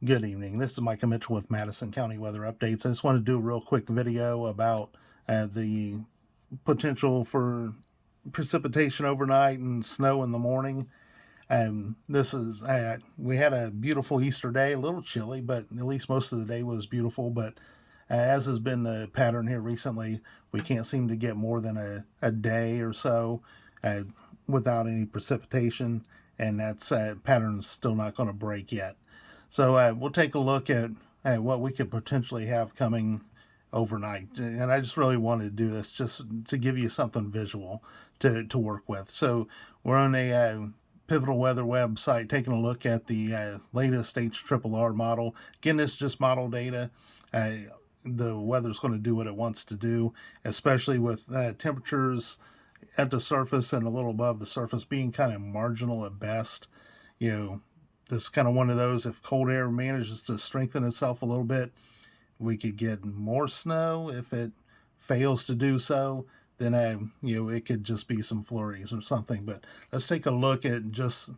Good evening. This is Micah Mitchell with Madison County Weather Updates. I just want to do a real quick video about the potential for precipitation overnight and snow in the morning. We had a beautiful Easter day, a little chilly, but at least most of the day was beautiful. But as has been the pattern here recently, we can't seem to get more than a day or so uh, without any precipitation, and that's pattern's still not going to break yet. So we'll take a look at what we could potentially have coming overnight. And I just really wanted to do this just to give you something visual to work with. So we're on a Pivotal Weather website taking a look at the latest HRRR model. Again, this is just model data. The weather's going to do what it wants to do, especially with temperatures at the surface and a little above the surface being kind of marginal at best. You know, this is kind of one of those, if cold air manages to strengthen itself a little bit, we could get more snow. If it fails to do so, then it could just be some flurries or something. But let's take a look at just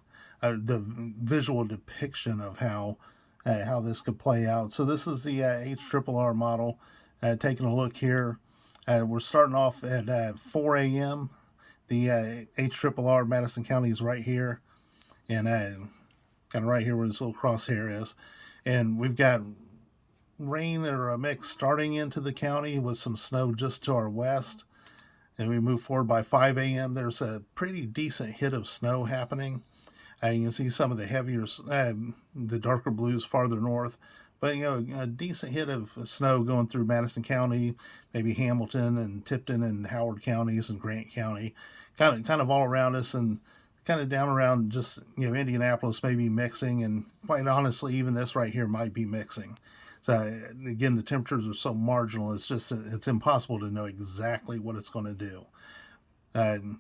the visual depiction of how this could play out. So this is the HRRR model. Taking a look here, we're starting off at 4 a.m. The HRRR Madison County is right here, and kind of right here where this little crosshair is. And we've got rain or a mix starting into the county with some snow just to our west. And we move forward by 5 a.m. There's a pretty decent hit of snow happening. You can see some of the heavier, the darker blues farther north. But, a decent hit of snow going through Madison County, maybe Hamilton and Tipton and Howard counties and Grant County, kind of all around us, and kind of down around just Indianapolis maybe mixing, and quite honestly even this right here might be mixing. So again, the temperatures are so marginal, it's impossible to know exactly what it's going to do.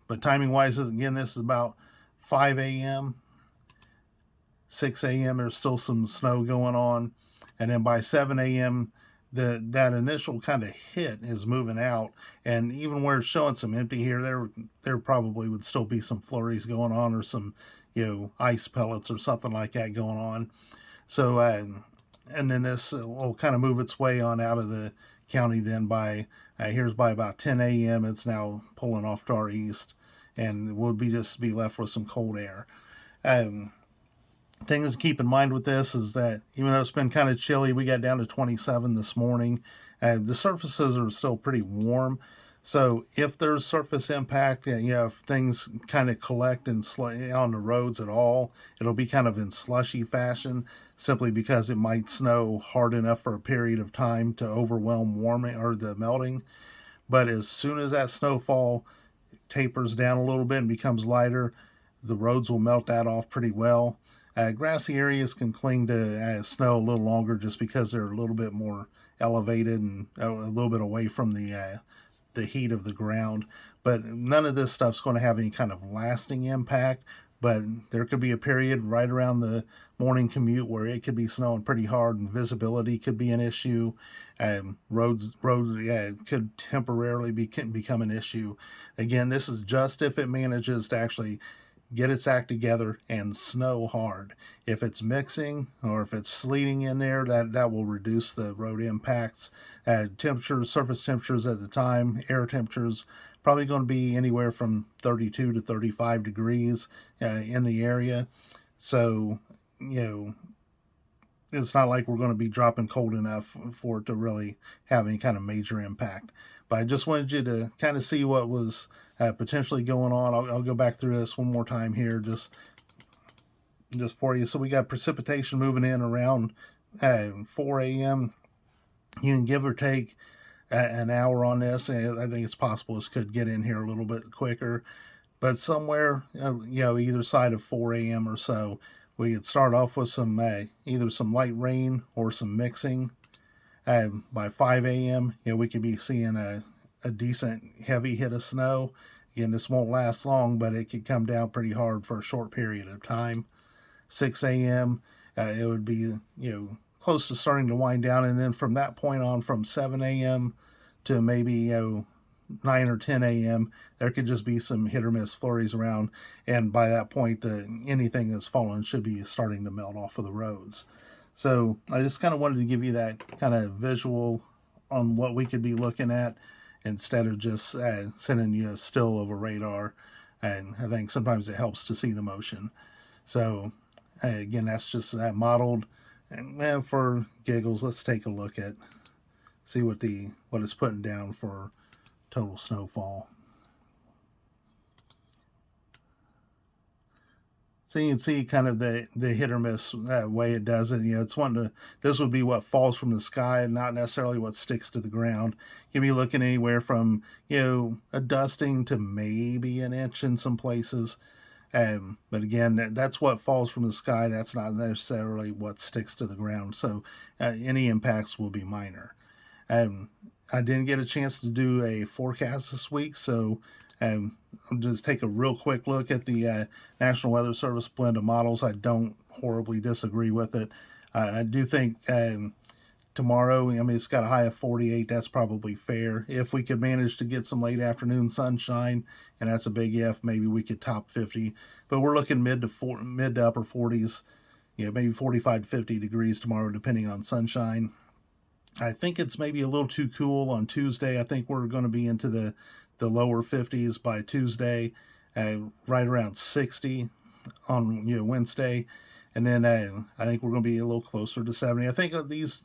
But timing wise, again, this is about 5 a.m. 6 a.m. there's still some snow going on, and then by 7 a.m. that initial kind of hit is moving out, and even where it's showing some empty here, there probably would still be some flurries going on, or some ice pellets or something like that going on. So and then this will kind of move its way on out of the county. Then by here's by about 10 a.m. it's now pulling off to our east, and we'll just be left with some cold air. Things to keep in mind with this is that even though it's been kind of chilly, we got down to 27 this morning. The surfaces are still pretty warm. So if there's surface impact, if things kind of collect on the roads at all, it'll be kind of in slushy fashion, simply because it might snow hard enough for a period of time to overwhelm warming or the melting. But as soon as that snowfall tapers down a little bit and becomes lighter, the roads will melt that off pretty well. Grassy areas can cling to snow a little longer just because they're a little bit more elevated and a little bit away from the heat of the ground. But none of this stuff's going to have any kind of lasting impact. But there could be a period right around the morning commute where it could be snowing pretty hard, and visibility could be an issue. Roads could temporarily become an issue. Again, this is just if it manages to actually get its act together and snow hard. If it's mixing or if it's sleeting in there, that will reduce the road impacts. Temperatures, surface temperatures at the time, air temperatures, probably going to be anywhere from 32 to 35 degrees in the area. So, it's not like we're going to be dropping cold enough for it to really have any kind of major impact. But I just wanted you to kind of see what was potentially going on. I'll go back through this one more time here, just for you. So we got precipitation moving in around 4 a.m. You can give or take an hour on this. I think it's possible this could get in here a little bit quicker, but somewhere either side of 4 a.m. or so, we could start off with some either some light rain or some mixing. By 5 a.m., we could be seeing a decent heavy hit of snow. Again, this won't last long, but it could come down pretty hard for a short period of time. 6 a.m., it would be close to starting to wind down, and then from that point on, from 7 a.m. to maybe 9 or 10 a.m., there could just be some hit or miss flurries around, and by that point, anything that's fallen should be starting to melt off of the roads. So I just kind of wanted to give you that kind of visual on what we could be looking at instead of just sending you a still of a radar. And I think sometimes it helps to see the motion. So again, that's just modeled. And for giggles, let's take a look at see what it's putting down for total snowfall. So you can see kind of the hit or miss way it does it. It's one to this would be what falls from the sky, not necessarily what sticks to the ground. You'd be looking anywhere from a dusting to maybe an inch in some places. But again, that's what falls from the sky. That's not necessarily what sticks to the ground. So any impacts will be minor. I didn't get a chance to do a forecast this week, so I'll just take a real quick look at the National Weather Service blend of models. I don't horribly disagree with it. I do think tomorrow, it's got a high of 48. That's probably fair. If we could manage to get some late afternoon sunshine, and that's a big if, maybe we could top 50. But we're looking mid to upper 40s, maybe 45 to 50 degrees tomorrow, depending on sunshine. I think it's maybe a little too cool on Tuesday. I think we're going to be into the lower 50s by Tuesday, right around 60 on Wednesday, and then I think we're going to be a little closer to 70. I think these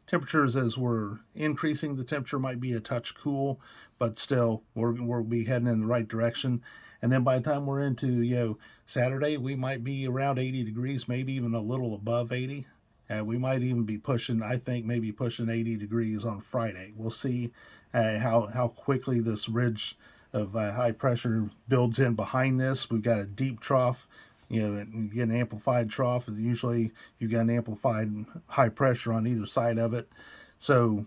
temperatures, as we're increasing the temperature, might be a touch cool, but still we'll be heading in the right direction. And then by the time we're into Saturday, we might be around 80 degrees, maybe even a little above 80. We might even be pushing, I think, maybe pushing 80 degrees on Friday. We'll see how quickly this ridge of high pressure builds in behind this. We've got a deep trough, you get an amplified trough. Usually you got an amplified high pressure on either side of it. So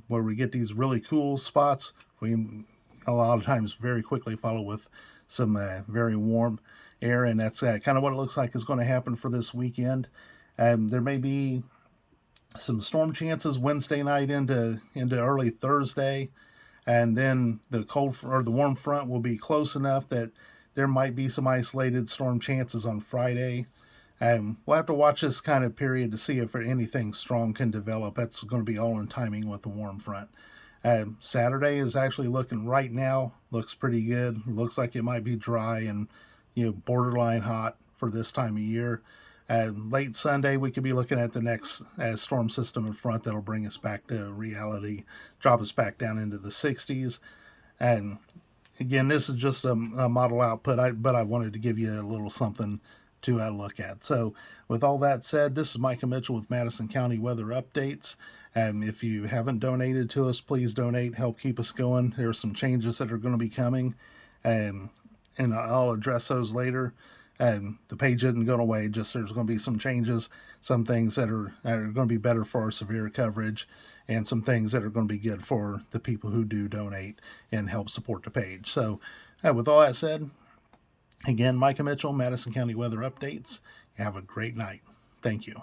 where we get these really cool spots, we a lot of times very quickly follow with some very warm air, and that's kind of what it looks like is going to happen for this weekend. There may be some storm chances Wednesday night into early Thursday, and then the warm front will be close enough that there might be some isolated storm chances on Friday. We'll have to watch this kind of period to see if anything strong can develop. That's going to be all in timing with the warm front. Saturday is actually looking right now, looks pretty good. Looks like it might be dry and borderline hot for this time of year. Late Sunday, we could be looking at the next storm system in front that'll bring us back to reality, drop us back down into the 60s. And again, this is just a model output, but I wanted to give you a little something to look at. So with all that said, this is Micah Mitchell with Madison County Weather Updates. If you haven't donated to us, please donate, help keep us going. There are some changes that are going to be coming, and I'll address those later. The page isn't going away, just there's going to be some changes, some things that are going to be better for our severe coverage, and some things that are going to be good for the people who do donate and help support the page. So with all that said, again, Micah Mitchell, Madison County Weather Updates. Have a great night. Thank you.